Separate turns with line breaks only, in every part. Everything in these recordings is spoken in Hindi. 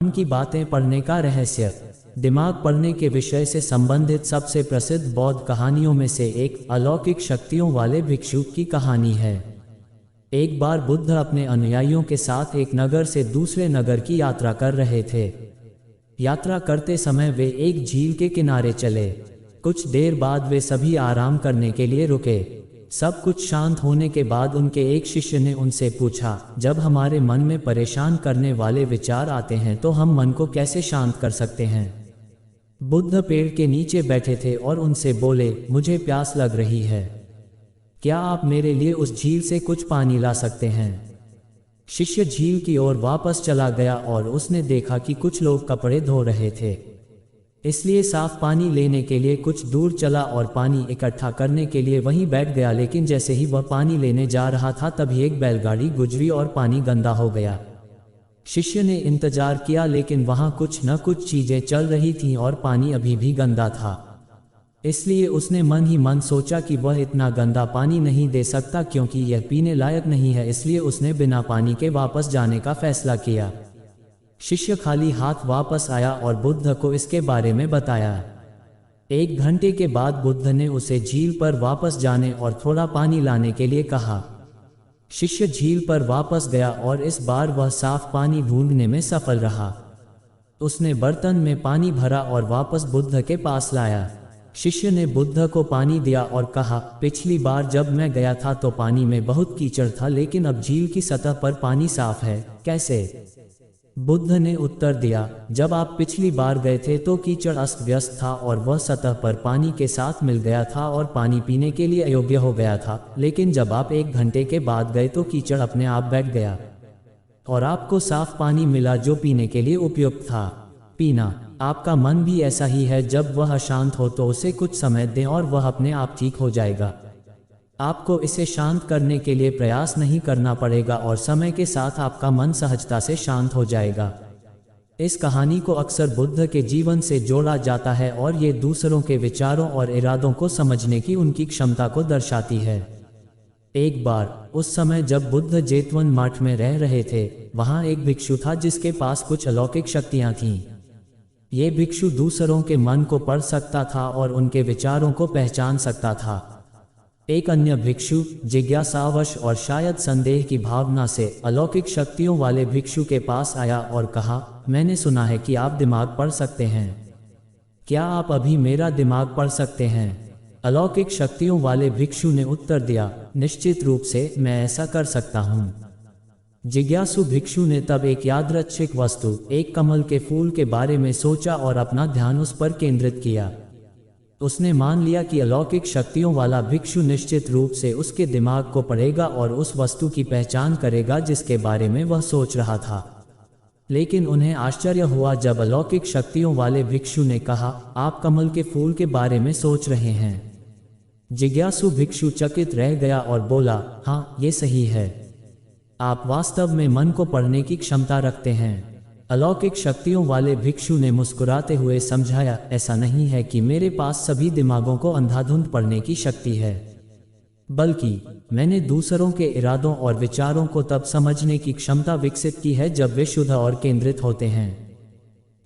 मन की बातें पढ़ने का रहस्य। दिमाग पढ़ने के विषय से संबंधित सबसे प्रसिद्ध बौद्ध कहानियों में से एक अलौकिक शक्तियों वाले भिक्षु की कहानी है। एक बार बुद्ध अपने अनुयायियों के साथ एक नगर से दूसरे नगर की यात्रा कर रहे थे। यात्रा करते समय वे एक झील के किनारे चले। कुछ देर बाद वे सभी आराम करने के लिए रुके। सब कुछ शांत होने के बाद उनके एक शिष्य ने उनसे पूछा, जब हमारे मन में परेशान करने वाले विचार आते हैं तो हम मन को कैसे शांत कर सकते हैं? बुद्ध पेड़ के नीचे बैठे थे और उनसे बोले, मुझे प्यास लग रही है, क्या आप मेरे लिए उस झील से कुछ पानी ला सकते हैं? शिष्य झील की ओर वापस चला गया और उसने देखा कि कुछ लोग कपड़े धो रहे थे, इसलिए साफ पानी लेने के लिए कुछ दूर चला और पानी इकट्ठा करने के लिए वहीं बैठ गया। लेकिन जैसे ही वह पानी लेने जा रहा था तभी एक बैलगाड़ी गुजरी और पानी गंदा हो गया। शिष्य ने इंतजार किया लेकिन वहां कुछ न कुछ चीजें चल रही थीं और पानी अभी भी गंदा था। इसलिए उसने मन ही मन सोचा कि वह इतना गंदा पानी नहीं दे सकता क्योंकि यह पीने लायक नहीं है। इसलिए उसने बिना पानी के वापस जाने का फैसला किया। शिष्य खाली हाथ वापस आया और बुद्ध को इसके बारे में बताया। 1 घंटे के बाद बुद्ध ने उसे झील पर वापस जाने और थोड़ा पानी लाने के लिए कहा। शिष्य झील पर वापस गया और इस बार वह साफ पानी ढूंढने में सफल रहा। उसने बर्तन में पानी भरा और वापस बुद्ध के पास लाया। शिष्य ने बुद्ध को पानी दिया और कहा, पिछली बार जब मैं गया था तो पानी में बहुत कीचड़ था, लेकिन अब झील की सतह पर पानी साफ है, कैसे? बुद्ध ने उत्तर दिया, जब आप पिछली बार गए थे तो कीचड़ अस्त व्यस्त था और वह सतह पर पानी के साथ मिल गया था और पानी पीने के लिए अयोग्य हो गया था। लेकिन जब आप 1 घंटे के बाद गए तो कीचड़ अपने आप बैठ गया और आपको साफ पानी मिला जो पीने के लिए उपयुक्त था। पीना। आपका मन भी ऐसा ही है, जब वह अशांत हो तो उसे कुछ समय दें और वह अपने आप ठीक हो जाएगा। आपको इसे शांत करने के लिए प्रयास नहीं करना पड़ेगा और समय के साथ आपका मन सहजता से शांत हो जाएगा। इस कहानी को अक्सर बुद्ध के जीवन से जोड़ा जाता है और ये दूसरों के विचारों और इरादों को समझने की उनकी क्षमता को दर्शाती है। एक बार उस समय जब बुद्ध जेतवन मठ में रह रहे थे, वहाँ एक भिक्षु था जिसके पास कुछ अलौकिक शक्तियाँ थीं। ये भिक्षु दूसरों के मन को पढ़ सकता था और उनके विचारों को पहचान सकता था। एक अन्य भिक्षु जिज्ञासावश और शायद संदेह की भावना से अलौकिक शक्तियों वाले भिक्षु के पास आया और कहा, मैंने सुना है कि आप दिमाग पढ़ सकते हैं, क्या आप अभी मेरा दिमाग पढ़ सकते हैं? अलौकिक शक्तियों वाले भिक्षु ने उत्तर दिया, निश्चित रूप से मैं ऐसा कर सकता हूँ। जिज्ञासु भिक्षु ने तब एक यादृच्छिक वस्तु, एक कमल के फूल के बारे में सोचा और अपना ध्यान उस पर केंद्रित किया। उसने मान लिया कि अलौकिक शक्तियों वाला भिक्षु निश्चित रूप से उसके दिमाग को पढ़ेगा और उस वस्तु की पहचान करेगा जिसके बारे में वह सोच रहा था। लेकिन उन्हें आश्चर्य हुआ जब अलौकिक शक्तियों वाले भिक्षु ने कहा, आप कमल के फूल के बारे में सोच रहे हैं? जिज्ञासु भिक्षु चकित रह गया और बोला, हाँ, ये सही है, आप वास्तव में मन को पढ़ने की क्षमता रखते हैं। अलौकिक शक्तियों वाले भिक्षु ने मुस्कुराते हुए समझाया, ऐसा नहीं है कि मेरे पास सभी दिमागों को अंधाधुंध पढ़ने की शक्ति है, बल्कि मैंने दूसरों के इरादों और विचारों को तब समझने की क्षमता विकसित की है जब वे शुद्ध और केंद्रित होते हैं।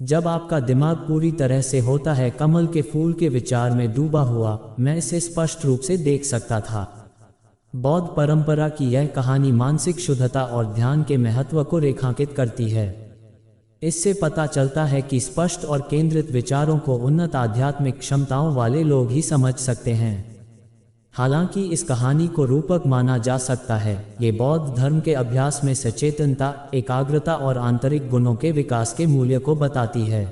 जब आपका दिमाग पूरी तरह से होता है कमल के फूल के विचार में डूबा हुआ, मैं इसे स्पष्ट रूप से देख सकता था। बौद्ध परंपरा की यह कहानी मानसिक शुद्धता और ध्यान के महत्व को रेखांकित करती है। इससे पता चलता है कि स्पष्ट और केंद्रित विचारों को उन्नत आध्यात्मिक क्षमताओं वाले लोग ही समझ सकते हैं। हालांकि इस कहानी को रूपक माना जा सकता है, ये बौद्ध धर्म के अभ्यास में सचेतनता, एकाग्रता और आंतरिक गुणों के विकास के मूल्य को बताती है।